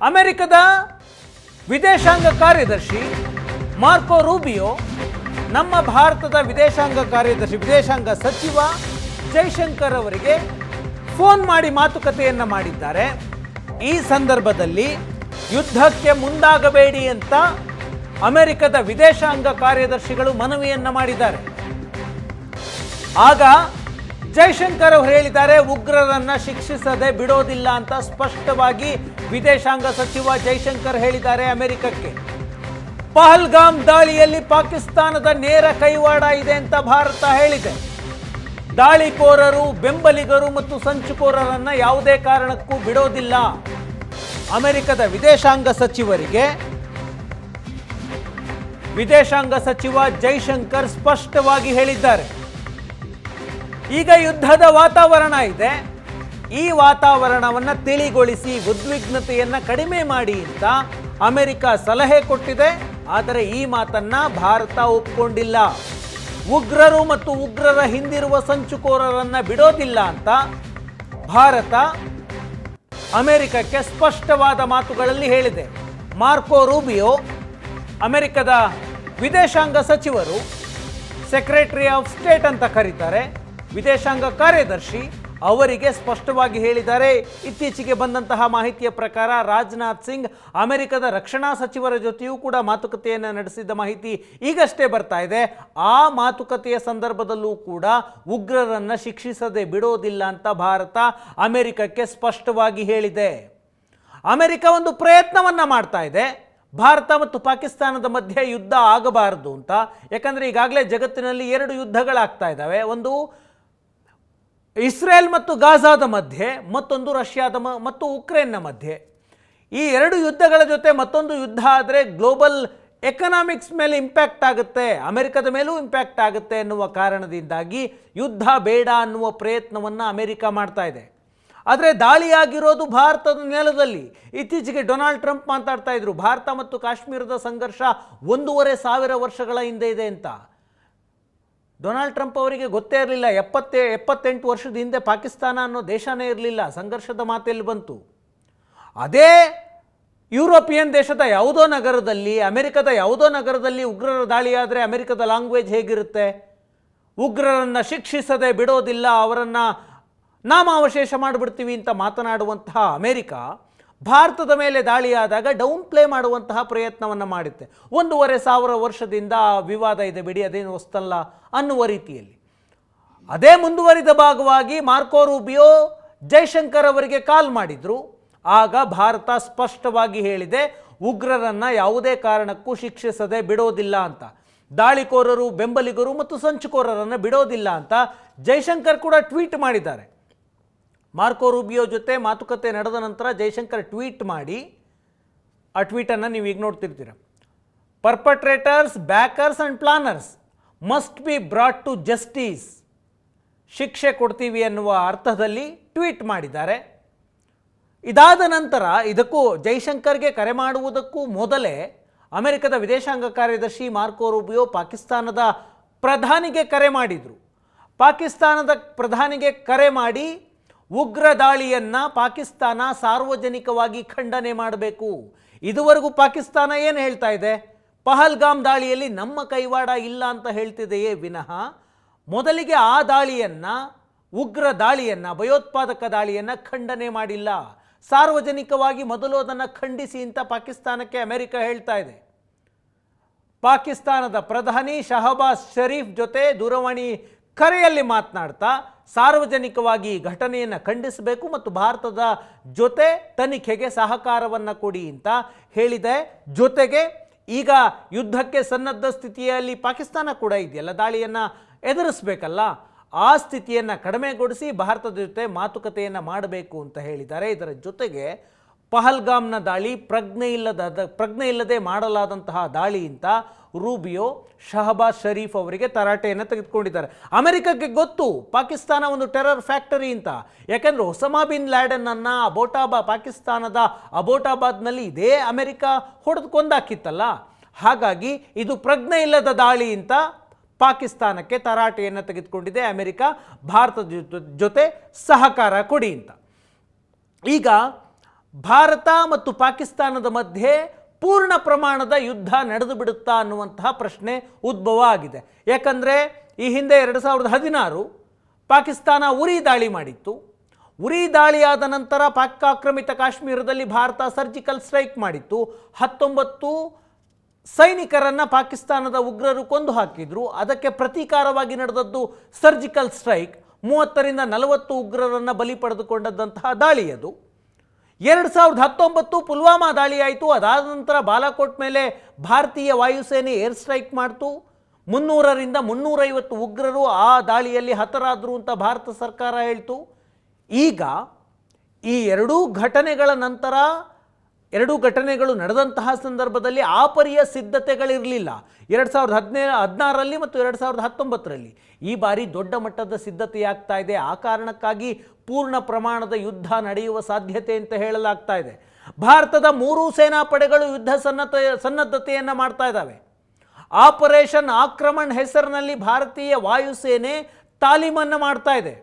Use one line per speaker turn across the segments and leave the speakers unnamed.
ಅಮೆರಿಕದ ವಿದೇಶಾಂಗ ಕಾರ್ಯದರ್ಶಿ ಮಾರ್ಕೋ ರೂಬಿಯೋ ನಮ್ಮ ಭಾರತದ ವಿದೇಶಾಂಗ ಸಚಿವ ಜೈಶಂಕರ್ ಅವರಿಗೆ ಫೋನ್ ಮಾಡಿ ಮಾತುಕತೆಯನ್ನು ಮಾಡಿದ್ದಾರೆ. ಈ ಸಂದರ್ಭದಲ್ಲಿ ಯುದ್ಧಕ್ಕೆ ಮುಂದಾಗಬೇಡಿ ಅಂತ ಅಮೆರಿಕದ ವಿದೇಶಾಂಗ ಕಾರ್ಯದರ್ಶಿಗಳು ಮನವಿಯನ್ನು ಮಾಡಿದ್ದಾರೆ. ಆಗ ಜೈಶಂಕರ್ ಅವರು ಹೇಳಿದ್ದಾರೆ, ಉಗ್ರರನ್ನ ಶಿಕ್ಷಿಸದೆ ಬಿಡೋದಿಲ್ಲ ಅಂತ ಸ್ಪಷ್ಟವಾಗಿ ವಿದೇಶಾಂಗ ಸಚಿವ ಜೈಶಂಕರ್ ಹೇಳಿದ್ದಾರೆ ಅಮೆರಿಕಕ್ಕೆ. ಪಹಲ್ಗಾಮ್ ದಾಳಿಯಲ್ಲಿ ಪಾಕಿಸ್ತಾನದ ನೇರ ಕೈವಾಡ ಇದೆ ಅಂತ ಭಾರತ ಹೇಳಿದೆ. ದಾಳಿಕೋರರು, ಬೆಂಬಲಿಗರು ಮತ್ತು ಸಂಚುಕೋರರನ್ನ ಯಾವುದೇ ಕಾರಣಕ್ಕೂ ಬಿಡೋದಿಲ್ಲ. ಅಮೆರಿಕದ ವಿದೇಶಾಂಗ ಸಚಿವ ಜೈಶಂಕರ್ ಸ್ಪಷ್ಟವಾಗಿ ಹೇಳಿದ್ದಾರೆ. ಈಗ ಯುದ್ಧದ ವಾತಾವರಣ ಇದೆ, ಈ ವಾತಾವರಣವನ್ನು ತಿಳಿಗೊಳಿಸಿ ಉದ್ವಿಗ್ನತೆಯನ್ನು ಕಡಿಮೆ ಮಾಡಿ ಅಂತ ಅಮೆರಿಕ ಸಲಹೆ ಕೊಟ್ಟಿದೆ. ಆದರೆ ಈ ಮಾತನ್ನ ಭಾರತ ಒಪ್ಪಿಕೊಂಡಿಲ್ಲ. ಉಗ್ರರು ಮತ್ತು ಉಗ್ರರ ಹಿಂದಿರುವ ಸಂಚುಕೋರರನ್ನ ಬಿಡೋದಿಲ್ಲ ಅಂತ ಭಾರತ ಅಮೆರಿಕಕ್ಕೆ ಸ್ಪಷ್ಟವಾದ ಮಾತುಗಳಲ್ಲಿ ಹೇಳಿದೆ. ಮಾರ್ಕೋ ರೂಬಿಯೋ ಅಮೆರಿಕದ ವಿದೇಶಾಂಗ ಸಚಿವರು, ಸೆಕ್ರೆಟರಿ ಆಫ್ ಸ್ಟೇಟ್ ಅಂತ ಕರೀತಾರೆ, ವಿದೇಶಾಂಗ ಕಾರ್ಯದರ್ಶಿ ಅವರಿಗೆ ಸ್ಪಷ್ಟವಾಗಿ ಹೇಳಿದ್ದಾರೆ. ಇತ್ತೀಚೆಗೆ ಬಂದಂತಹ ಮಾಹಿತಿಯ ಪ್ರಕಾರ ರಾಜನಾಥ್ ಸಿಂಗ್ ಅಮೆರಿಕದ ರಕ್ಷಣಾ ಸಚಿವರ ಜೊತೆಯೂ ಕೂಡ ಮಾತುಕತೆಯನ್ನು ನಡೆಸಿದ್ದ ಮಾಹಿತಿ ಈಗಷ್ಟೇ ಬರ್ತಾ ಇದೆ. ಆ ಮಾತುಕತೆಯ ಸಂದರ್ಭದಲ್ಲೂ ಕೂಡ ಉಗ್ರರನ್ನು ಶಿಕ್ಷಿಸದೆ ಬಿಡೋದಿಲ್ಲ ಅಂತ ಭಾರತ ಅಮೆರಿಕಕ್ಕೆ ಸ್ಪಷ್ಟವಾಗಿ ಹೇಳಿದೆ. ಅಮೆರಿಕ ಒಂದು ಪ್ರಯತ್ನವನ್ನು ಮಾಡ್ತಾ ಇದೆ, ಭಾರತ ಮತ್ತು ಪಾಕಿಸ್ತಾನದ ಮಧ್ಯೆ ಯುದ್ಧ ಆಗಬಾರದು ಅಂತ. ಯಾಕಂದರೆ ಈಗಾಗಲೇ ಜಗತ್ತಿನಲ್ಲಿ 2 ಯುದ್ಧಗಳಾಗ್ತಾ ಇದ್ದಾವೆ. ಒಂದು ಇಸ್ರೇಲ್ ಮತ್ತು ಗಾಜಾದ ಮಧ್ಯೆ, ಮತ್ತೊಂದು ರಷ್ಯಾದ ಮತ್ತು ಉಕ್ರೇನ್ನ ಮಧ್ಯೆ. ಈ 2 ಯುದ್ಧಗಳ ಜೊತೆ ಮತ್ತೊಂದು ಯುದ್ಧ ಆದರೆ ಗ್ಲೋಬಲ್ ಎಕನಾಮಿಕ್ಸ್ ಮೇಲೆ ಇಂಪ್ಯಾಕ್ಟ್ ಆಗುತ್ತೆ, ಅಮೆರಿಕದ ಮೇಲೂ ಇಂಪ್ಯಾಕ್ಟ್ ಆಗುತ್ತೆ ಎನ್ನುವ ಕಾರಣದಿಂದಾಗಿ ಯುದ್ಧ ಬೇಡ ಅನ್ನುವ ಪ್ರಯತ್ನವನ್ನು ಅಮೆರಿಕ ಮಾಡ್ತಾ ಇದೆ. ಆದರೆ ದಾಳಿಯಾಗಿರೋದು ಭಾರತದ ನೆಲದಲ್ಲಿ. ಇತ್ತೀಚೆಗೆ ಡೊನಾಲ್ಡ್ ಟ್ರಂಪ್ ಮಾತಾಡ್ತಾ ಇದ್ರು, ಭಾರತ ಮತ್ತು ಕಾಶ್ಮೀರದ ಸಂಘರ್ಷ 1,500 ವರ್ಷಗಳ ಹಿಂದೆ ಇದೆ ಅಂತ. ಡೊನಾಲ್ಡ್ ಟ್ರಂಪ್ ಅವರಿಗೆ ಗೊತ್ತೇ ಇರಲಿಲ್ಲ, 78 ವರ್ಷದ ಹಿಂದೆ ಪಾಕಿಸ್ತಾನ ಅನ್ನೋ ದೇಶನೇ ಇರಲಿಲ್ಲ, ಸಂಘರ್ಷದ ಮಾತೆಲ್ಲಿ ಬಂತು. ಅದೇ ಯುರೋಪಿಯನ್ ದೇಶದ ಯಾವುದೋ ನಗರದಲ್ಲಿ, ಅಮೆರಿಕದ ಯಾವುದೋ ನಗರದಲ್ಲಿ ಉಗ್ರರ ದಾಳಿಯಾದರೆ ಅಮೆರಿಕದ ಲ್ಯಾಂಗ್ವೇಜ್ ಹೇಗಿರುತ್ತೆ? ಉಗ್ರರನ್ನು ಶಿಕ್ಷಿಸದೆ ಬಿಡೋದಿಲ್ಲ, ಅವರನ್ನು ನಾಮಾವಶೇಷ ಮಾಡಿಬಿಡ್ತೀವಿ ಅಂತ ಮಾತನಾಡುವಂತಹ ಅಮೆರಿಕ ಭಾರತದ ಮೇಲೆ ದಾಳಿಯಾದಾಗ ಡೌನ್ ಪ್ಲೇ ಮಾಡುವಂತಹ ಪ್ರಯತ್ನವನ್ನು ಮಾಡುತ್ತೆ. 1,500 ವರ್ಷದಿಂದ ವಿವಾದ ಇದೆ ಬಿಡಿ, ಅದೇನು ಹೊಸ್ತಲ್ಲ ಅನ್ನುವ ರೀತಿಯಲ್ಲಿ. ಅದೇ ಮುಂದುವರಿದ ಭಾಗವಾಗಿ ಮಾರ್ಕೋ ರೂಬಿಯೋ ಜೈಶಂಕರ್ ಅವರಿಗೆ ಕಾಲ್ ಮಾಡಿದ್ರು. ಆಗ ಭಾರತ ಸ್ಪಷ್ಟವಾಗಿ ಹೇಳಿದೆ, ಉಗ್ರರನ್ನು ಯಾವುದೇ ಕಾರಣಕ್ಕೂ ಶಿಕ್ಷಿಸದೆ ಬಿಡೋದಿಲ್ಲ ಅಂತ. ದಾಳಿಕೋರರು, ಬೆಂಬಲಿಗರು ಮತ್ತು ಸಂಚುಕೋರರನ್ನು ಬಿಡೋದಿಲ್ಲ ಅಂತ ಜೈಶಂಕರ್ ಕೂಡ ಟ್ವೀಟ್ ಮಾಡಿದ್ದಾರೆ. ಮಾರ್ಕೋ ರೂಬಿಯೋ ಜೊತೆ ಮಾತುಕತೆ ನಡೆದ ನಂತರ ಜೈಶಂಕರ್ ಟ್ವೀಟ್ ಮಾಡಿ, ಆ ಟ್ವೀಟನ್ನು ನೀವು ಈಗ ನೋಡ್ತಿರ್ತೀರ. Perpetrators, backers and planners must be brought to justice. ಶಿಕ್ಷೆ ಕೊಡ್ತೀವಿ ಅನ್ನುವ ಅರ್ಥದಲ್ಲಿ ಟ್ವೀಟ್ ಮಾಡಿದ್ದಾರೆ. ಇದಾದ ನಂತರ ಇದಕ್ಕೂ ಜೈಶಂಕರ್ಗೆ ಕರೆ ಮಾಡುವುದಕ್ಕೂ ಮೊದಲೇ ಅಮೆರಿಕದ ವಿದೇಶಾಂಗ ಕಾರ್ಯದರ್ಶಿ ಮಾರ್ಕೋ ರೂಬಿಯೋ ಪಾಕಿಸ್ತಾನದ ಪ್ರಧಾನಿಗೆ ಕರೆ ಮಾಡಿದರು. ಪಾಕಿಸ್ತಾನದ ಪ್ರಧಾನಿಗೆ ಕರೆ ಮಾಡಿ ಉಗ್ರ ದಾಳಿಯನ್ನು ಪಾಕಿಸ್ತಾನ ಸಾರ್ವಜನಿಕವಾಗಿ ಖಂಡನೆ ಮಾಡಬೇಕು. ಇದುವರೆಗೂ ಪಾಕಿಸ್ತಾನ ಏನು ಹೇಳ್ತಾ ಇದೆ? ಪಹಲ್ಗಾಮ್ ದಾಳಿಯಲ್ಲಿ ನಮ್ಮ ಕೈವಾಡ ಇಲ್ಲ ಅಂತ ಹೇಳ್ತಿದೆಯೇ ವಿನಃ ಮೊದಲಿಗೆ ಆ ದಾಳಿಯನ್ನು, ಉಗ್ರ ದಾಳಿಯನ್ನು, ಭಯೋತ್ಪಾದಕ ದಾಳಿಯನ್ನು ಖಂಡನೆ ಮಾಡಿಲ್ಲ. ಸಾರ್ವಜನಿಕವಾಗಿ ಮೊದಲು ಅದನ್ನು ಖಂಡಿಸಿ ಅಂತ ಪಾಕಿಸ್ತಾನಕ್ಕೆ ಅಮೆರಿಕ ಹೇಳ್ತಾ ಇದೆ. ಪಾಕಿಸ್ತಾನದ ಪ್ರಧಾನಿ ಶಹಬಾಜ್ ಶರೀಫ್ ಜೊತೆ ದೂರವಾಣಿ ಕರೆಯಲ್ಲಿ ಮಾತನಾಡ್ತಾ ಸಾರ್ವಜನಿಕವಾಗಿ ಈ ಘಟನೆಯನ್ನು ಖಂಡಿಸಬೇಕು ಮತ್ತು ಭಾರತದ ಜೊತೆ ತನಿಖೆಗೆ ಸಹಕಾರವನ್ನು ಕೊಡಿ ಅಂತ ಹೇಳಿದೆ. ಜೊತೆಗೆ ಈಗ ಯುದ್ಧಕ್ಕೆ ಸನ್ನದ್ಧ ಸ್ಥಿತಿಯಲ್ಲಿ ಪಾಕಿಸ್ತಾನ ಕೂಡ ಇದೆಯಲ್ಲ, ದಾಳಿಯನ್ನು ಎದುರಿಸಬೇಕಲ್ಲ, ಆ ಸ್ಥಿತಿಯನ್ನು ಕಡಿಮೆಗೊಳಿಸಿ ಭಾರತದ ಜೊತೆ ಮಾತುಕತೆಯನ್ನು ಮಾಡಬೇಕು ಅಂತ ಹೇಳಿದ್ದಾರೆ. ಇದರ ಜೊತೆಗೆ ಪಹಲ್ಗಾಮ್ನ ದಾಳಿ ಪ್ರಜ್ಞೆ ಇಲ್ಲದೆ ಮಾಡಲಾದಂತಹ ದಾಳಿ ಅಂತ ರೂಬಿಯೋ ಶಹಬಾಜ್ ಶರೀಫ್ ಅವರಿಗೆ ತರಾಟೆಯನ್ನು ತೆಗೆದುಕೊಂಡಿದ್ದಾರೆ. ಅಮೆರಿಕಕ್ಕೆ ಗೊತ್ತು ಪಾಕಿಸ್ತಾನ ಒಂದು ಟೆರರ್ ಫ್ಯಾಕ್ಟರಿ ಅಂತ. ಯಾಕೆಂದರೆ ಒಸಾಮಾ ಬಿನ್ ಲ್ಯಾಡನ್ ಅನ್ನ ಪಾಕಿಸ್ತಾನದ ಅಬೋಟಾಬಾದ್ನಲ್ಲಿ ಇದೇ ಅಮೆರಿಕ ಹೊಡೆದು ಕೊಂದಾಕಿತ್ತಲ್ಲ. ಹಾಗಾಗಿ ಇದು ಪ್ರಜ್ಞೆ ಇಲ್ಲದ ದಾಳಿ ಅಂತ ಪಾಕಿಸ್ತಾನಕ್ಕೆ ತರಾಟೆಯನ್ನು ತೆಗೆದುಕೊಂಡಿದೆ ಅಮೆರಿಕ, ಭಾರತದ ಜೊತೆ ಸಹಕಾರ ಕೊಡಿ ಅಂತ. ಈಗ ಭಾರತ ಮತ್ತು ಪಾಕಿಸ್ತಾನದ ಮಧ್ಯೆ ಪೂರ್ಣ ಪ್ರಮಾಣದ ಯುದ್ಧ ನಡೆದು ಬಿಡುತ್ತಾ ಅನ್ನುವಂತಹ ಪ್ರಶ್ನೆ ಉದ್ಭವ ಆಗಿದೆ. ಯಾಕಂದರೆ ಈ ಹಿಂದೆ 2016 ಪಾಕಿಸ್ತಾನ ಉರಿ ದಾಳಿ ಮಾಡಿತ್ತು. ಉರಿ ದಾಳಿಯಾದ ನಂತರ ಪಾಕ್ ಆಕ್ರಮಿತ ಕಾಶ್ಮೀರದಲ್ಲಿ ಭಾರತ ಸರ್ಜಿಕಲ್ ಸ್ಟ್ರೈಕ್ ಮಾಡಿತ್ತು. 19 ಸೈನಿಕರನ್ನು ಪಾಕಿಸ್ತಾನದ ಉಗ್ರರು ಕೊಂದು ಹಾಕಿದ್ರು. ಅದಕ್ಕೆ ಪ್ರತೀಕಾರವಾಗಿ ನಡೆದದ್ದು ಸರ್ಜಿಕಲ್ ಸ್ಟ್ರೈಕ್. 30ರಿಂದ 40 ಉಗ್ರರನ್ನು ಬಲಿ ಪಡೆದುಕೊಂಡಂತಹ ದಾಳಿ ಅದು. 2019 ಪುಲ್ವಾಮಾ ದಾಳಿ ಆಯಿತು. ಅದಾದ ನಂತರ ಬಾಲಾಕೋಟ್ ಮೇಲೆ ಭಾರತೀಯ ವಾಯುಸೇನೆ ಏರ್ ಸ್ಟ್ರೈಕ್ ಮಾಡ್ತು. 300ರಿಂದ 350 ಉಗ್ರರು ಆ ದಾಳಿಯಲ್ಲಿ ಹತರಾದರು ಅಂತ ಭಾರತ ಸರ್ಕಾರ ಹೇಳ್ತು. ಈಗ ಈ ಎರಡೂ ಘಟನೆಗಳ ನಂತರ, ಎರಡೂ ಘಟನೆಗಳು ನಡೆದಂತಹ ಸಂದರ್ಭದಲ್ಲಿ ಆ ಪರಿಯ ಸಿದ್ಧತೆಗಳಿರಲಿಲ್ಲ. 2016ರಲ್ಲಿ ಮತ್ತು 2019ರಲ್ಲಿ ಈ ಬಾರಿ ದೊಡ್ಡ ಮಟ್ಟದ ಸಿದ್ಧತೆಯಾಗ್ತಾ ಇದೆ. ಆ ಕಾರಣಕ್ಕಾಗಿ ಪೂರ್ಣ ಪ್ರಮಾಣದ ಯುದ್ಧ ನಡೆಯುವ ಸಾಧ್ಯತೆ ಅಂತ ಹೇಳಲಾಗ್ತಾ ಇದೆ. ಭಾರತದ 3 ಸೇನಾಪಡೆಗಳು ಯುದ್ಧ ಸನ್ನದ್ಧತೆಯನ್ನು ಮಾಡ್ತಾ ಇದ್ದಾವೆ. ಆಪರೇಷನ್ ಆಕ್ರಮಣ್ ಹೆಸರಿನಲ್ಲಿ ಭಾರತೀಯ ವಾಯುಸೇನೆ ತಾಲೀಮನ್ನು ಮಾಡ್ತಾ ಇದೆ.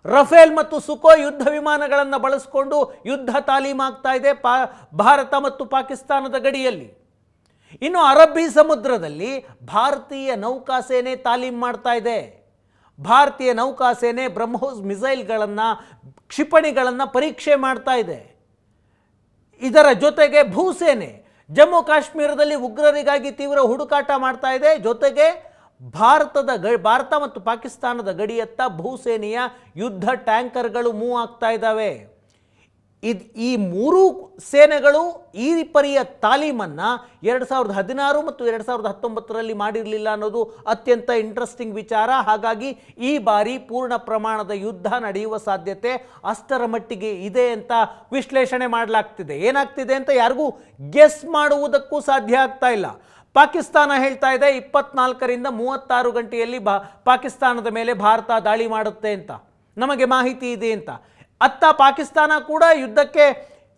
ರಫೇಲ್ ಮತ್ತು ಸುಖೋಯ್ ಯುದ್ಧ ವಿಮಾನಗಳನ್ನು ಬಳಸಿಕೊಂಡು ಯುದ್ಧ ತಾಲೀಮಾಗ್ತಾ ಇದೆ ಭಾರತ ಮತ್ತು ಪಾಕಿಸ್ತಾನದ ಗಡಿಯಲ್ಲಿ. ಇನ್ನು ಅರಬ್ಬಿ ಸಮುದ್ರದಲ್ಲಿ ಭಾರತೀಯ ನೌಕಾಸೇನೆ ತಾಲೀಮ್ ಮಾಡ್ತಾ ಇದೆ. ಭಾರತೀಯ ನೌಕಾಸೇನೆ ಬ್ರಹ್ಮೋಸ್ ಮಿಸೈಲ್ಗಳನ್ನು, ಕ್ಷಿಪಣಿಗಳನ್ನು ಪರೀಕ್ಷೆ ಮಾಡ್ತಾ ಇದೆ. ಇದರ ಜೊತೆಗೆ ಭೂಸೇನೆ ಜಮ್ಮು ಕಾಶ್ಮೀರದಲ್ಲಿ ಉಗ್ರರಿಗಾಗಿ ತೀವ್ರ ಹುಡುಕಾಟ ಮಾಡ್ತಾ ಇದೆ. ಜೊತೆಗೆ ಭಾರತ ಮತ್ತು ಪಾಕಿಸ್ತಾನದ ಗಡಿಯತ್ತ ಭೂಸೇನೆಯ ಯುದ್ಧ ಟ್ಯಾಂಕರ್ಗಳು ಮೂವ್ ಆಗ್ತಾ ಇದ್ದಾವೆ. ಈ 3 ಸೇನೆಗಳು ಈ ಪರಿಯ ತಾಲೀಮನ್ನು 2016 ಮತ್ತು 2019ರಲ್ಲಿ ಮಾಡಿರಲಿಲ್ಲ ಅನ್ನೋದು ಅತ್ಯಂತ ಇಂಟ್ರೆಸ್ಟಿಂಗ್ ವಿಚಾರ. ಹಾಗಾಗಿ ಈ ಬಾರಿ ಪೂರ್ಣ ಪ್ರಮಾಣದ ಯುದ್ಧ ನಡೆಯುವ ಸಾಧ್ಯತೆ ಅಷ್ಟರ ಮಟ್ಟಿಗೆ ಇದೆ ಅಂತ ವಿಶ್ಲೇಷಣೆ ಮಾಡಲಾಗ್ತಿದೆ. ಏನಾಗ್ತಿದೆ ಅಂತ ಯಾರಿಗೂ ಗೆಸ್ ಮಾಡುವುದಕ್ಕೂ ಸಾಧ್ಯ ಆಗ್ತಾ ಇಲ್ಲ. ಪಾಕಿಸ್ತಾನ ಹೇಳ್ತಾ ಇದೆ 24ರಿಂದ 36 ಗಂಟೆಯಲ್ಲಿ ಪಾಕಿಸ್ತಾನದ ಮೇಲೆ ಭಾರತ ದಾಳಿ ಮಾಡುತ್ತೆ ಅಂತ, ನಮಗೆ ಮಾಹಿತಿ ಇದೆ ಅಂತ. ಅತ್ತ ಪಾಕಿಸ್ತಾನ ಕೂಡ ಯುದ್ಧಕ್ಕೆ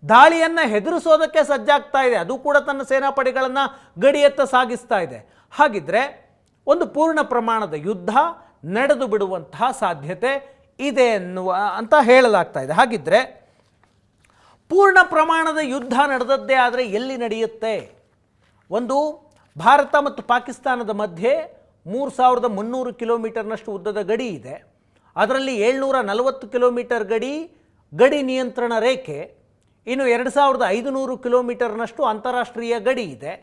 ದಾಳಿಯನ್ನು ಹೆದರಿಸೋದಕ್ಕೆ ಸಜ್ಜಾಗ್ತಾ ಇದೆ. ಅದು ಕೂಡ ತನ್ನ ಸೇನಾಪಡೆಗಳನ್ನು ಗಡಿಯತ್ತ ಸಾಗಿಸ್ತಾ ಇದೆ. ಹಾಗಿದ್ರೆ ಒಂದು ಪೂರ್ಣ ಪ್ರಮಾಣದ ಯುದ್ಧ ನಡೆದು ಬಿಡುವಂತಹ ಸಾಧ್ಯತೆ ಇದೆ ಅಂತ ಹೇಳಲಾಗ್ತಾ ಇದೆ. ಹಾಗಿದ್ರೆ ಪೂರ್ಣ ಪ್ರಮಾಣದ ಯುದ್ಧ ನಡೆದದ್ದೇ ಆದರೆ ಎಲ್ಲಿ ನಡೆಯುತ್ತೆ? ಒಂದು, ಭಾರತ ಮತ್ತು ಪಾಕಿಸ್ತಾನದ ಮಧ್ಯೆ 3300 ಕಿಲೋಮೀಟರ್ನಷ್ಟು ಉದ್ದದ ಗಡಿ ಇದೆ. ಅದರಲ್ಲಿ 740 ಕಿಲೋಮೀಟರ್ ಗಡಿ ನಿಯಂತ್ರಣ ರೇಖೆ, ಇನ್ನು 2500 ಕಿಲೋಮೀಟರ್ನಷ್ಟು ಅಂತಾರಾಷ್ಟ್ರೀಯ ಗಡಿ ಇದೆ.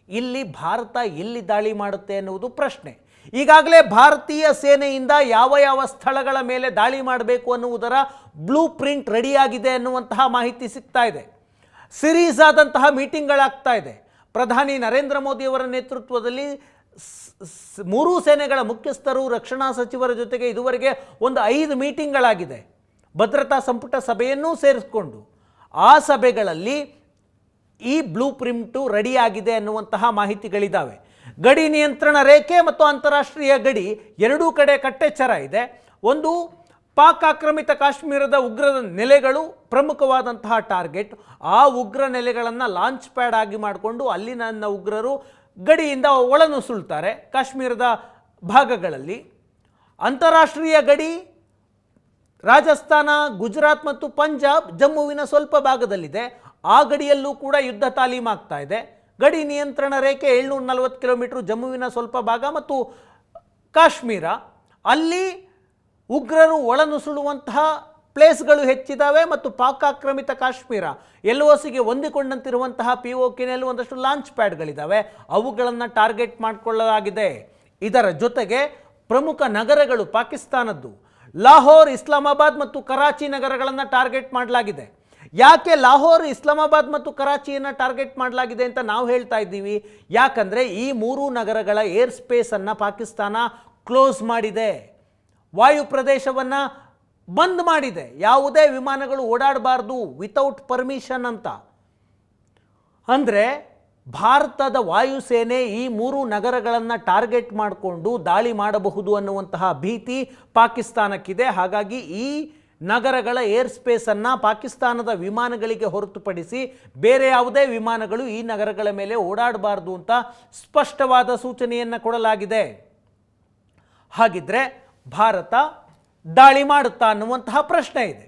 ಇಲ್ಲಿ ಭಾರತ ಎಲ್ಲಿ ದಾಳಿ ಮಾಡುತ್ತೆ ಎನ್ನುವುದು ಪ್ರಶ್ನೆ. ಈಗಾಗಲೇ ಭಾರತೀಯ ಸೇನೆಯಿಂದ ಯಾವ ಸ್ಥಳಗಳ ಮೇಲೆ ದಾಳಿ ಮಾಡಬೇಕು ಅನ್ನುವುದರ ಬ್ಲೂ ಪ್ರಿಂಟ್ ರೆಡಿಯಾಗಿದೆ ಅನ್ನುವಂತಹ ಮಾಹಿತಿ ಸಿಗ್ತಾ ಇದೆ. ಸಿರೀಸ್ ಆದಂತಹ ಮೀಟಿಂಗ್ಗಳಾಗ್ತಾ ಇದೆ. ಪ್ರಧಾನಿ ನರೇಂದ್ರ ಮೋದಿಯವರ ನೇತೃತ್ವದಲ್ಲಿ 3 ಸೇನೆಗಳ ಮುಖ್ಯಸ್ಥರು, ರಕ್ಷಣಾ ಸಚಿವರ ಜೊತೆಗೆ ಇದುವರೆಗೆ ಒಂದು 5 ಮೀಟಿಂಗ್ಗಳಾಗಿದೆ. ಭದ್ರತಾ ಸಂಪುಟ ಸಭೆಯನ್ನೂ ಸೇರಿಸಿಕೊಂಡು ಆ ಸಭೆಗಳಲ್ಲಿ ಈ ಬ್ಲೂ ಪ್ರಿಂಟು ರೆಡಿಯಾಗಿದೆ ಅನ್ನುವಂತಹ ಮಾಹಿತಿಗಳಿದ್ದಾವೆ. ಗಡಿ ನಿಯಂತ್ರಣ ರೇಖೆ ಮತ್ತು ಅಂತಾರಾಷ್ಟ್ರೀಯ ಗಡಿ ಎರಡೂ ಕಡೆ ಕಟ್ಟೆಚ್ಚರ ಇದೆ. ಒಂದು, ಪಾಕ್ ಆಕ್ರಮಿತ ಕಾಶ್ಮೀರದ ಉಗ್ರರ ನೆಲೆಗಳು ಪ್ರಮುಖವಾದಂತಹ ಟಾರ್ಗೆಟ್. ಆ ಉಗ್ರ ನೆಲೆಗಳನ್ನು ಲಾಂಚ್ ಪ್ಯಾಡ್ ಆಗಿ ಮಾಡಿಕೊಂಡು ಅಲ್ಲಿನ ಉಗ್ರರು ಗಡಿಯಿಂದ ಒಳನುಸುಳ್ತಾರೆ ಕಾಶ್ಮೀರದ ಭಾಗಗಳಲ್ಲಿ. ಅಂತಾರಾಷ್ಟ್ರೀಯ ಗಡಿ ರಾಜಸ್ಥಾನ, ಗುಜರಾತ್ ಮತ್ತು ಪಂಜಾಬ್, ಜಮ್ಮುವಿನ ಸ್ವಲ್ಪ ಭಾಗದಲ್ಲಿದೆ. ಆ ಗಡಿಯಲ್ಲೂ ಕೂಡ ಯುದ್ಧ ತಾಲೀಮಾಗ್ತಾ ಇದೆ. ಗಡಿ ನಿಯಂತ್ರಣ ರೇಖೆ 740 ಕಿಲೋಮೀಟರ್, ಜಮ್ಮುವಿನ ಸ್ವಲ್ಪ ಭಾಗ ಮತ್ತು ಕಾಶ್ಮೀರ, ಅಲ್ಲಿ ಉಗ್ರರು ಒಳನುಸುಳುವಂತಹ ಪ್ಲೇಸ್ಗಳು ಹೆಚ್ಚಿದ್ದಾವೆ. ಮತ್ತು ಪಾಕ್ ಆಕ್ರಮಿತ ಕಾಶ್ಮೀರ LOCಗೆ ಹೊಂದಿಕೊಂಡಂತಿರುವಂತಹ POKನಲ್ಲಿ ಒಂದಷ್ಟು ಲಾಂಚ್ ಪ್ಯಾಡ್ಗಳಿದ್ದಾವೆ. ಅವುಗಳನ್ನು ಟಾರ್ಗೆಟ್ ಮಾಡಿಕೊಳ್ಳಲಾಗಿದೆ. ಇದರ ಜೊತೆಗೆ ಪ್ರಮುಖ ನಗರಗಳು ಪಾಕಿಸ್ತಾನದ್ದು ಲಾಹೋರ್, ಇಸ್ಲಾಮಾಬಾದ್ ಮತ್ತು ಕರಾಚಿ ನಗರಗಳನ್ನು ಟಾರ್ಗೆಟ್ ಮಾಡಲಾಗಿದೆ. ಯಾಕೆ ಲಾಹೋರ್, ಇಸ್ಲಾಮಾಬಾದ್ ಮತ್ತು ಕರಾಚಿಯನ್ನು ಟಾರ್ಗೆಟ್ ಮಾಡಲಾಗಿದೆ ಅಂತ ನಾವು ಹೇಳ್ತಾ ಇದ್ದೀವಿ? ಯಾಕಂದರೆ ಈ 3 ನಗರಗಳ ಏರ್ ಸ್ಪೇಸನ್ನು ಪಾಕಿಸ್ತಾನ ಕ್ಲೋಸ್ ಮಾಡಿದೆ, ವಾಯು ಪ್ರದೇಶವನ್ನು ಬಂದ್ ಮಾಡಿದೆ. ಯಾವುದೇ ವಿಮಾನಗಳು ಓಡಾಡಬಾರ್ದು ವಿತೌಟ್ ಪರ್ಮಿಷನ್ ಅಂತ. ಅಂದರೆ ಭಾರತದ ವಾಯುಸೇನೆ ಈ 3 ನಗರಗಳನ್ನು ಟಾರ್ಗೆಟ್ ಮಾಡಿಕೊಂಡು ದಾಳಿ ಮಾಡಬಹುದು ಅನ್ನುವಂತಹ ಭೀತಿ ಪಾಕಿಸ್ತಾನಕ್ಕಿದೆ. ಹಾಗಾಗಿ ಈ ನಗರಗಳ ಏರ್ ಸ್ಪೇಸನ್ನು ಪಾಕಿಸ್ತಾನದ ವಿಮಾನಗಳಿಗೆ ಹೊರತುಪಡಿಸಿ ಬೇರೆ ಯಾವುದೇ ವಿಮಾನಗಳು ಈ ನಗರಗಳ ಮೇಲೆ ಓಡಾಡಬಾರ್ದು ಅಂತ ಸ್ಪಷ್ಟವಾದ ಸೂಚನೆಯನ್ನು ಕೊಡಲಾಗಿದೆ. ಹಾಗಿದ್ರೆ ಭಾರತ ದಾಳಿ ಮಾಡುತ್ತಾ ಅನ್ನುವಂತಹ ಪ್ರಶ್ನೆ ಇದೆ.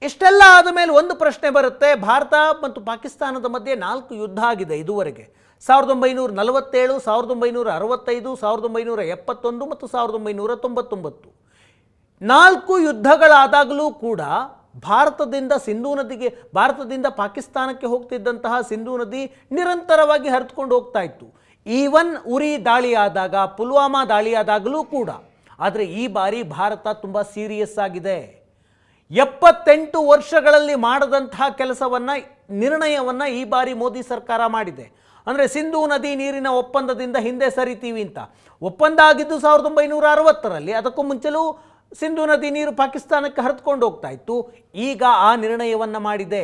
ಇಷ್ಟೆಲ್ಲ ಆದ ಮೇಲೆ ಒಂದು ಪ್ರಶ್ನೆ ಬರುತ್ತೆ, ಭಾರತ ಮತ್ತು ಪಾಕಿಸ್ತಾನದ ಮಧ್ಯೆ 4 ಯುದ್ಧ ಆಗಿದೆ ಇದುವರೆಗೆ. 1947, 1965, 1971 ಮತ್ತು 1999. 4 ಯುದ್ಧಗಳಾದಾಗಲೂ ಕೂಡ ಭಾರತದಿಂದ ಪಾಕಿಸ್ತಾನಕ್ಕೆ ಹೋಗ್ತಿದ್ದಂತಹ ಸಿಂಧೂ ನದಿ ನಿರಂತರವಾಗಿ ಹರಿದುಕೊಂಡು ಹೋಗ್ತಾ ಇತ್ತು. ಈವನ್ ಉರಿ ದಾಳಿ ಆದಾಗ, ಪುಲ್ವಾಮಾ ದಾಳಿ ಆದಾಗಲೂ ಕೂಡ. ಆದರೆ ಈ ಬಾರಿ ಭಾರತ ತುಂಬ ಸೀರಿಯಸ್ ಆಗಿದೆ. 78 ವರ್ಷಗಳಲ್ಲಿ ಮಾಡದಂತಹ ನಿರ್ಣಯವನ್ನು ಈ ಬಾರಿ ಮೋದಿ ಸರ್ಕಾರ ಮಾಡಿದೆ. ಅಂದರೆ ಸಿಂಧೂ ನದಿ ನೀರಿನ ಒಪ್ಪಂದದಿಂದ ಹಿಂದೆ ಸರಿತೀವಿ ಅಂತ. ಒಪ್ಪಂದ ಆಗಿದ್ದು 1960ರಲ್ಲಿ. ಅದಕ್ಕೂ ಮುಂಚೆಲೂ ಸಿಂಧೂ ನದಿ ನೀರು ಪಾಕಿಸ್ತಾನಕ್ಕೆ ಹರಿದುಕೊಂಡು ಹೋಗ್ತಾ ಇತ್ತು. ಈಗ ಆ ನಿರ್ಣಯವನ್ನು ಮಾಡಿದೆ.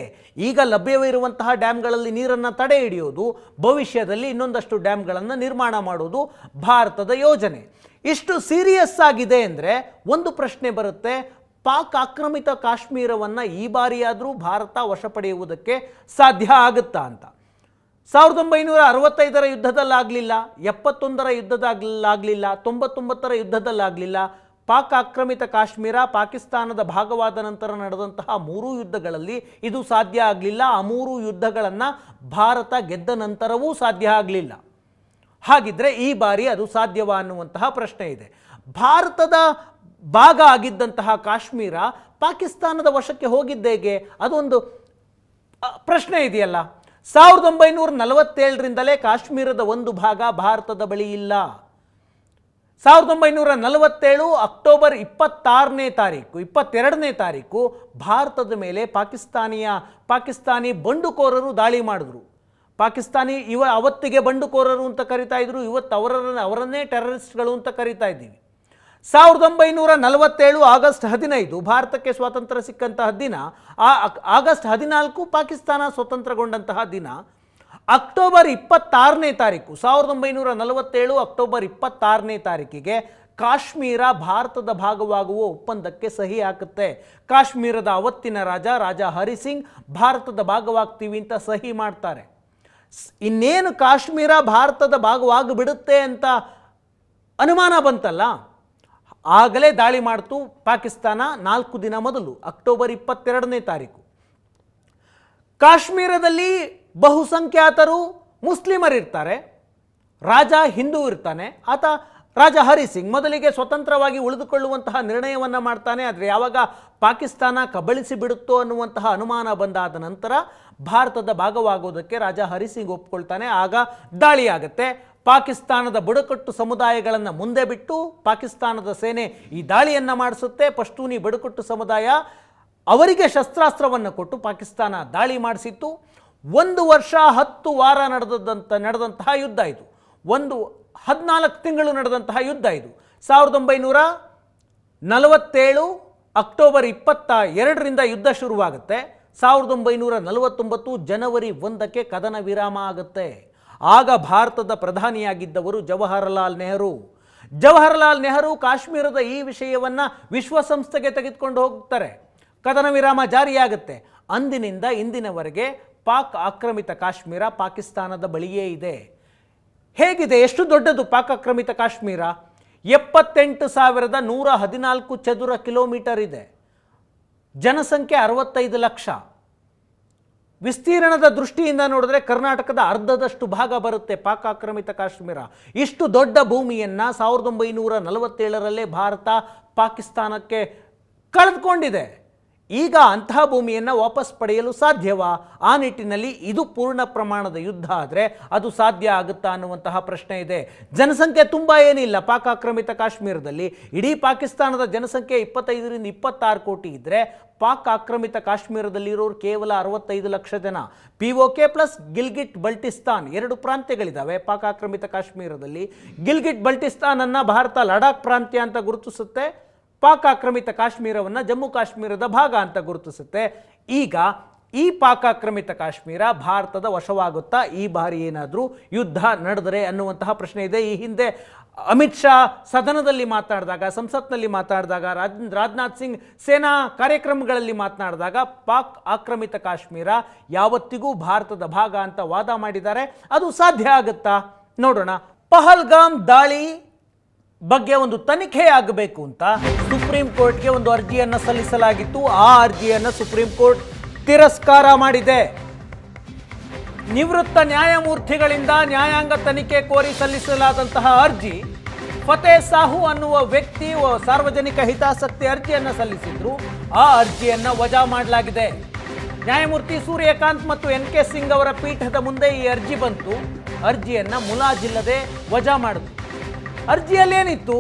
ಈಗ ಲಭ್ಯವಿರುವಂತಹ ಡ್ಯಾಮ್ಗಳಲ್ಲಿ ನೀರನ್ನು ತಡೆ ಹಿಡಿಯೋದು, ಭವಿಷ್ಯದಲ್ಲಿ ಇನ್ನೊಂದಷ್ಟು ಡ್ಯಾಮ್ಗಳನ್ನು ನಿರ್ಮಾಣ ಮಾಡೋದು ಭಾರತದ ಯೋಜನೆ. ಇಷ್ಟು ಸೀರಿಯಸ್ ಆಗಿದೆ ಅಂದರೆ ಒಂದು ಪ್ರಶ್ನೆ ಬರುತ್ತೆ, ಪಾಕ್ ಆಕ್ರಮಿತ ಕಾಶ್ಮೀರವನ್ನು ಈ ಬಾರಿಯಾದರೂ ಭಾರತ ವಶಪಡೆಯುವುದಕ್ಕೆ ಸಾಧ್ಯ ಆಗುತ್ತಾ ಅಂತ. 1965ರ ಯುದ್ಧದಲ್ಲಾಗಲಿಲ್ಲ, 71ರ ಯುದ್ಧದಲ್ಲಾಗಲಿಲ್ಲ, 99ರ ಯುದ್ಧದಲ್ಲಾಗಲಿಲ್ಲ. ಪಾಕ್ ಆಕ್ರಮಿತ ಕಾಶ್ಮೀರ ಪಾಕಿಸ್ತಾನದ ಭಾಗವಾದ ನಂತರ ನಡೆದಂತಹ 3 ಯುದ್ಧಗಳಲ್ಲಿ ಇದು ಸಾಧ್ಯ ಆಗಲಿಲ್ಲ. ಆ 3 ಯುದ್ಧಗಳನ್ನು ಭಾರತ ಗೆದ್ದ ನಂತರವೂ ಸಾಧ್ಯ ಆಗಲಿಲ್ಲ. ಹಾಗಿದ್ರೆ ಈ ಬಾರಿ ಅದು ಸಾಧ್ಯವಾ ಅನ್ನುವಂತಹ ಪ್ರಶ್ನೆ ಇದೆ. ಭಾರತದ ಭಾಗ ಆಗಿದ್ದಂತಹ ಕಾಶ್ಮೀರ ಪಾಕಿಸ್ತಾನದ ವಶಕ್ಕೆ ಹೋಗಿದ್ದೇಗೆ, ಅದೊಂದು ಪ್ರಶ್ನೆ ಇದೆಯಲ್ಲ. 1947ರಿಂದಲೇ ಕಾಶ್ಮೀರದ ಒಂದು ಭಾಗ ಭಾರತದ ಬಳಿ ಇಲ್ಲ. 1947 ಅಕ್ಟೋಬರ್ 22ನೇ ತಾರೀಕು ಭಾರತದ ಮೇಲೆ ಪಾಕಿಸ್ತಾನಿ ಬಂಡುಕೋರರು ದಾಳಿ ಮಾಡಿದ್ರು. ಅವತ್ತಿಗೆ ಬಂಡುಕೋರರು ಅಂತ ಕರಿತಾ ಇದ್ರು, ಇವತ್ತು ಅವರನ್ನೇ ಟೆರರಿಸ್ಟ್ಗಳು ಅಂತ ಕರಿತಾ ಇದ್ದೀವಿ. 1947 ಆಗಸ್ಟ್ 15 ಭಾರತಕ್ಕೆ ಸ್ವಾತಂತ್ರ್ಯ ಸಿಕ್ಕಂತಹ ದಿನ. ಆಗಸ್ಟ್ 14 ಪಾಕಿಸ್ತಾನ ಸ್ವತಂತ್ರಗೊಂಡಂತಹ ದಿನ. ಅಕ್ಟೋಬರ್ 26ನೇ ತಾರೀಕು 1947 ಅಕ್ಟೋಬರ್ 26ನೇ ತಾರೀಕಿಗೆ ಕಾಶ್ಮೀರ ಭಾರತದ ಭಾಗವಾಗುವ ಒಪ್ಪಂದಕ್ಕೆ ಸಹಿ ಹಾಕುತ್ತೆ. ಕಾಶ್ಮೀರದ ಅವತ್ತಿನ ರಾಜ ಹರಿಸಿಂಗ್ ಭಾರತದ ಭಾಗವಾಗ್ತೀವಿ ಅಂತ ಸಹಿ ಮಾಡ್ತಾರೆ. ಇನ್ನೇನು ಕಾಶ್ಮೀರ ಭಾರತದ ಭಾಗವಾಗಿಬಿಡುತ್ತೆ ಅಂತ ಅನುಮಾನ ಬಂತಲ್ಲ, ಆಗಲೇ ದಾಳಿ ಮಾಡ್ತು ಪಾಕಿಸ್ತಾನ. 4 ದಿನ ಮೊದಲು ಅಕ್ಟೋಬರ್ 22ನೇ ತಾರೀಕು ಕಾಶ್ಮೀರದಲ್ಲಿ ಬಹುಸಂಖ್ಯಾತರು ಮುಸ್ಲಿಮರಿರ್ತಾರೆ, ರಾಜ ಹಿಂದೂ ಇರ್ತಾನೆ. ರಾಜ ಹರಿಸಿಂಗ್ ಮೊದಲಿಗೆ ಸ್ವತಂತ್ರವಾಗಿ ಉಳಿದುಕೊಳ್ಳುವಂತಹ ನಿರ್ಣಯವನ್ನು ಮಾಡ್ತಾನೆ. ಆದರೆ ಯಾವಾಗ ಪಾಕಿಸ್ತಾನ ಕಬಳಿಸಿ ಬಿಡುತ್ತೋ ಅನ್ನುವಂತಹ ಅನುಮಾನ ಬಂದಾದ ನಂತರ ಭಾರತದ ಭಾಗವಾಗೋದಕ್ಕೆ ರಾಜ ಹರಿಸಿಂಗ್ ಒಪ್ಕೊಳ್ತಾನೆ. ಆಗ ದಾಳಿ ಆಗುತ್ತೆ. ಪಾಕಿಸ್ತಾನದ ಬುಡಕಟ್ಟು ಸಮುದಾಯಗಳನ್ನು ಮುಂದೆ ಬಿಟ್ಟು ಪಾಕಿಸ್ತಾನದ ಸೇನೆ ಈ ದಾಳಿಯನ್ನು ಮಾಡಿಸುತ್ತೆ. ಪಶ್ತೂನಿ ಬುಡಕಟ್ಟು ಸಮುದಾಯ ಅವರಿಗೆ ಶಸ್ತ್ರಾಸ್ತ್ರವನ್ನು ಕೊಟ್ಟು ಪಾಕಿಸ್ತಾನ ದಾಳಿ ಮಾಡಿಸಿತ್ತು. 1 ವರ್ಷ 10 ವಾರ ನಡೆದಂತಹ ಯುದ್ಧ ಇದು. 14 ತಿಂಗಳು ನಡೆದಂತಹ ಯುದ್ಧ ಇದು. 1947 ಅಕ್ಟೋಬರ್ 22ರಿಂದ ಯುದ್ಧ ಶುರುವಾಗುತ್ತೆ. 1949 ಜನವರಿ 1ಕ್ಕೆ ಕದನ ವಿರಾಮ ಆಗುತ್ತೆ. ಆಗ ಭಾರತದ ಪ್ರಧಾನಿಯಾಗಿದ್ದವರು ಜವಾಹರಲಾಲ್ ನೆಹರು ಕಾಶ್ಮೀರದ ಈ ವಿಷಯವನ್ನು ವಿಶ್ವಸಂಸ್ಥೆಗೆ ತೆಗೆದುಕೊಂಡು ಹೋಗ್ತಾರೆ. ಕದನ ವಿರಾಮ ಜಾರಿಯಾಗುತ್ತೆ. ಅಂದಿನಿಂದ ಇಂದಿನವರೆಗೆ ಪಾಕ್ ಆಕ್ರಮಿತ ಕಾಶ್ಮೀರ ಪಾಕಿಸ್ತಾನದ ಬಳಿಯೇ ಇದೆ. ಹೇಗಿದೆ, ಎಷ್ಟು ದೊಡ್ಡದು ಪಾಕ್ ಆಕ್ರಮಿತ ಕಾಶ್ಮೀರ? 78,114 ಚದುರ ಕಿಲೋಮೀಟರ್ ಇದೆ. ಜನಸಂಖ್ಯೆ 65 ಲಕ್ಷ. ವಿಸ್ತೀರ್ಣದ ದೃಷ್ಟಿಯಿಂದ ನೋಡಿದ್ರೆ ಕರ್ನಾಟಕದ ಅರ್ಧದಷ್ಟು ಭಾಗ ಬರುತ್ತೆ ಪಾಕ್ ಆಕ್ರಮಿತ ಕಾಶ್ಮೀರ. ಇಷ್ಟು ದೊಡ್ಡ ಭೂಮಿಯನ್ನು 1947ರಲ್ಲೇ ಭಾರತ ಪಾಕಿಸ್ತಾನಕ್ಕೆ ಕಳೆದುಕೊಂಡಿದೆ. ಈಗ ಅಂತಹ ಭೂಮಿಯನ್ನು ವಾಪಸ್ ಪಡೆಯಲು ಸಾಧ್ಯವಾ? ಆ ನಿಟ್ಟಿನಲ್ಲಿ ಇದು ಪೂರ್ಣ ಪ್ರಮಾಣದ ಯುದ್ಧ ಆದರೆ ಅದು ಸಾಧ್ಯ ಆಗುತ್ತಾ ಅನ್ನುವಂತಹ ಪ್ರಶ್ನೆ ಇದೆ. ಜನಸಂಖ್ಯೆ ತುಂಬ ಏನಿಲ್ಲ ಪಾಕ್ ಆಕ್ರಮಿತ ಕಾಶ್ಮೀರದಲ್ಲಿ. ಇಡೀ ಪಾಕಿಸ್ತಾನದ ಜನಸಂಖ್ಯೆ 25ರಿಂದ 26 ಕೋಟಿ ಇದ್ದರೆ ಪಾಕ್ ಆಕ್ರಮಿತ ಕಾಶ್ಮೀರದಲ್ಲಿರೋರು ಕೇವಲ 65 ಲಕ್ಷ ಜನ. POK ಪ್ಲಸ್ ಗಿಲ್ಗಿಟ್ ಬಲ್ಟಿಸ್ತಾನ್ 2 ಪ್ರಾಂತ್ಯಗಳಿದ್ದಾವೆ ಪಾಕ್ ಆಕ್ರಮಿತ ಕಾಶ್ಮೀರದಲ್ಲಿ. ಗಿಲ್ಗಿಟ್ ಬಲ್ಟಿಸ್ತಾನನ್ನು ಭಾರತ ಲಡಾಖ್ ಪ್ರಾಂತ್ಯ ಅಂತ ಗುರುತಿಸುತ್ತೆ. ಪಾಕ್ ಆಕ್ರಮಿತ ಕಾಶ್ಮೀರವನ್ನು ಜಮ್ಮು ಕಾಶ್ಮೀರದ ಭಾಗ ಅಂತ ಗುರುತಿಸುತ್ತೆ. ಈಗ ಈ ಪಾಕ್ ಆಕ್ರಮಿತ ಕಾಶ್ಮೀರ ಭಾರತದ ವಶವಾಗುತ್ತಾ ಈ ಬಾರಿ ಏನಾದರೂ ಯುದ್ಧ ನಡೆದರೆ ಅನ್ನುವಂತಹ ಪ್ರಶ್ನೆ ಇದೆ. ಈ ಹಿಂದೆ ಅಮಿತ್ ಶಾ ಸದನದಲ್ಲಿ ಮಾತನಾಡಿದಾಗ, ಸಂಸತ್ನಲ್ಲಿ ಮಾತನಾಡಿದಾಗ, ರಾಜನಾಥ್ ಸಿಂಗ್ ಸೇನಾ ಕಾರ್ಯಕ್ರಮಗಳಲ್ಲಿ ಮಾತನಾಡಿದಾಗ ಪಾಕ್ ಆಕ್ರಮಿತ ಕಾಶ್ಮೀರ ಯಾವತ್ತಿಗೂ ಭಾರತದ ಭಾಗ ಅಂತ ವಾದ ಮಾಡಿದ್ದಾರೆ. ಅದು ಸಾಧ್ಯ ಆಗುತ್ತಾ ನೋಡೋಣ. ಪಹಲ್ಗಾಮ್ ದಾಳಿ ಬಗ್ಗೆ ಒಂದು ತನಿಖೆ ಆಗಬೇಕು ಅಂತ ಸುಪ್ರೀಂ ಕೋರ್ಟ್ಗೆ ಒಂದು ಅರ್ಜಿಯನ್ನು ಸಲ್ಲಿಸಲಾಗಿತ್ತು. ಆ ಅರ್ಜಿಯನ್ನು ಸುಪ್ರೀಂ ಕೋರ್ಟ್ ತಿರಸ್ಕಾರ ಮಾಡಿದೆ. ನಿವೃತ್ತ ನ್ಯಾಯಮೂರ್ತಿಗಳಿಂದ ನ್ಯಾಯಾಂಗ ತನಿಖೆ ಕೋರಿ ಸಲ್ಲಿಸಲಾದಂತಹ ಅರ್ಜಿ, ಫತೇ ಸಾಹು ಅನ್ನುವ ವ್ಯಕ್ತಿ ಸಾರ್ವಜನಿಕ ಹಿತಾಸಕ್ತಿ ಅರ್ಜಿಯನ್ನು ಸಲ್ಲಿಸಿದ್ರು. ಆ ಅರ್ಜಿಯನ್ನು ವಜಾ ಮಾಡಲಾಗಿದೆ. ನ್ಯಾಯಮೂರ್ತಿ ಸೂರ್ಯಕಾಂತ್ ಮತ್ತು NK ಸಿಂಗ್ ಅವರ ಪೀಠದ ಮುಂದೆ ಈ ಅರ್ಜಿ ಬಂತು. ಅರ್ಜಿಯನ್ನು ಮುಲಾಜಿಲ್ಲದೆ ವಜಾ ಮಾಡಿದ್ರು. ಅರ್ಜಿಯಲ್ಲಿ ಏನಿತ್ತು?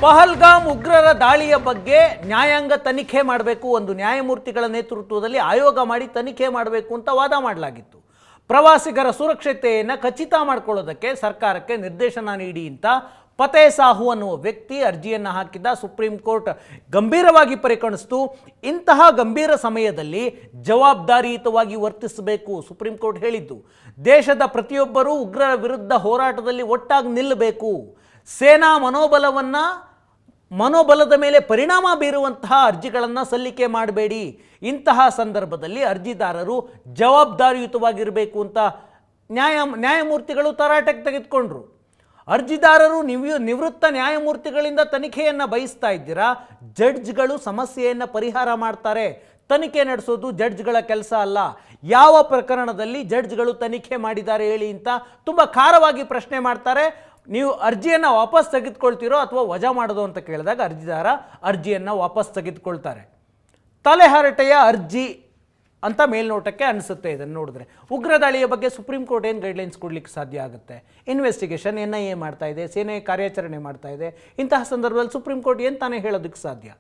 ಪಹಲ್ಗಾಮ್ ಉಗ್ರರ ದಾಳಿಯ ಬಗ್ಗೆ ನ್ಯಾಯಾಂಗ ತನಿಖೆ ಮಾಡಬೇಕು, ಒಂದು ನ್ಯಾಯಮೂರ್ತಿಗಳ ನೇತೃತ್ವದಲ್ಲಿ ಆಯೋಗ ಮಾಡಿ ತನಿಖೆ ಮಾಡಬೇಕು ಅಂತ ವಾದ ಮಾಡಲಾಗಿತ್ತು. ಪ್ರವಾಸಿಗರ ಸುರಕ್ಷತೆಯನ್ನು ಖಚಿತ ಮಾಡಿಕೊಳ್ಳೋದಕ್ಕೆ ಸರ್ಕಾರಕ್ಕೆ ನಿರ್ದೇಶನ ನೀಡಿ ಅಂತ ಫತೇ ಸಾಹು ಅನ್ನುವ ವ್ಯಕ್ತಿ ಅರ್ಜಿಯನ್ನು ಹಾಕಿದ್ದ. ಸುಪ್ರೀಂ ಕೋರ್ಟ್ ಗಂಭೀರವಾಗಿ ಪರಿಗಣಿಸಿತು. ಇಂತಹ ಗಂಭೀರ ಸಮಯದಲ್ಲಿ ಜವಾಬ್ದಾರಿಯುತವಾಗಿ ವರ್ತಿಸಬೇಕು ಸುಪ್ರೀಂ ಕೋರ್ಟ್ ಹೇಳಿದ್ದು. ದೇಶದ ಪ್ರತಿಯೊಬ್ಬರೂ ಉಗ್ರರ ವಿರುದ್ಧ ಹೋರಾಟದಲ್ಲಿ ಒಟ್ಟಾಗಿ ನಿಲ್ಲಬೇಕು. ಸೇನಾ ಮನೋಬಲದ ಮೇಲೆ ಪರಿಣಾಮ ಬೀರುವಂತಹ ಅರ್ಜಿಗಳನ್ನು ಸಲ್ಲಿಕೆ ಮಾಡಬೇಡಿ. ಇಂತಹ ಸಂದರ್ಭದಲ್ಲಿ ಅರ್ಜಿದಾರರು ಜವಾಬ್ದಾರಿಯುತವಾಗಿರಬೇಕು ಅಂತ ನ್ಯಾಯಮೂರ್ತಿಗಳು ತರಾಟೆಗೆ ತೆಗೆದುಕೊಂಡ್ರು. ಅರ್ಜಿದಾರರು ನಿವೃತ್ತ ನ್ಯಾಯಮೂರ್ತಿಗಳಿಂದ ತನಿಖೆಯನ್ನು ಬಯಸ್ತಾ ಇದ್ದೀರಾ? ಜಡ್ಜ್ಗಳು ಸಮಸ್ಯೆಯನ್ನು ಪರಿಹಾರ ಮಾಡ್ತಾರೆ. ತನಿಖೆ ನಡೆಸೋದು ಜಡ್ಜ್ಗಳ ಕೆಲಸ ಅಲ್ಲ. ಯಾವ ಪ್ರಕರಣದಲ್ಲಿ ಜಡ್ಜ್ಗಳು ತನಿಖೆ ಮಾಡಿದ್ದಾರೆ ಹೇಳಿ ಅಂತ ತುಂಬ ಖಾರವಾಗಿ ಪ್ರಶ್ನೆ ಮಾಡ್ತಾರೆ. ನೀವು ಅರ್ಜಿಯನ್ನು ವಾಪಸ್ ತೆಗೆದುಕೊಳ್ತೀರೋ ಅಥವಾ ವಜಾ ಮಾಡೋದು ಅಂತ ಕೇಳಿದಾಗ ಅರ್ಜಿದಾರ ಅರ್ಜಿಯನ್ನು ವಾಪಸ್ ತೆಗೆದುಕೊಳ್ತಾರೆ. ತಲೆಹರಟೆಯ ಅರ್ಜಿ ಅಂತ ಮೇಲ್ನೋಟಕ್ಕೆ ಅನಿಸುತ್ತೆ ಇದನ್ನು ನೋಡಿದ್ರೆ. ಉಗ್ರ ದಾಳಿಯ ಬಗ್ಗೆ ಸುಪ್ರೀಂ ಕೋರ್ಟ್ ಏನು ಗೈಡ್ಲೈನ್ಸ್ ಕೊಡಲಿಕ್ಕೆ ಸಾಧ್ಯ ಆಗುತ್ತೆ? ಇನ್ವೆಸ್ಟಿಗೇಷನ್ NIA ಮಾಡ್ತಾ ಇದೆ, ಸೇನೆ ಕಾರ್ಯಾಚರಣೆ ಮಾಡ್ತಾ ಇದೆ. ಇಂತಹ ಸಂದರ್ಭದಲ್ಲಿ ಸುಪ್ರೀಂ ಕೋರ್ಟ್ ಏನು ತಾನೇ ಹೇಳೋದಕ್ಕೆ ಸಾಧ್ಯ?